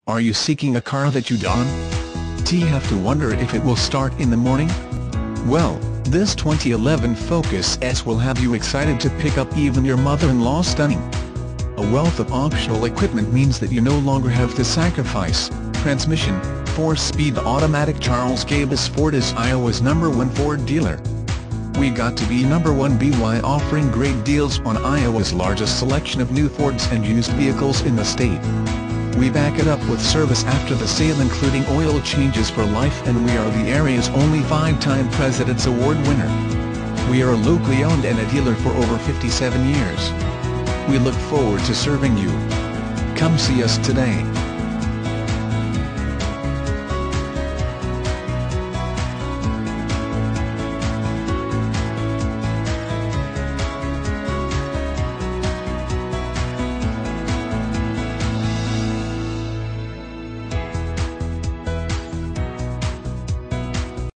Are you seeking a car that you don't have to wonder if it will start in the morning? Well, this 2011 Focus S will have you excited to pick up even your mother-in-law's stunning. A wealth of optional equipment means that you no longer have to sacrifice transmission. 4-speed automatic. Charles Gabus Ford is Iowa's #1 Ford dealer. We got to be #1 BY, offering great deals on Iowa's largest selection of new Fords and used vehicles in the state. We back it up with service after the sale, including oil changes for life, and we are the area's only 5-time President's Award winner. We are locally owned and a dealer for over 57 years. We look forward to serving you. Come see us today.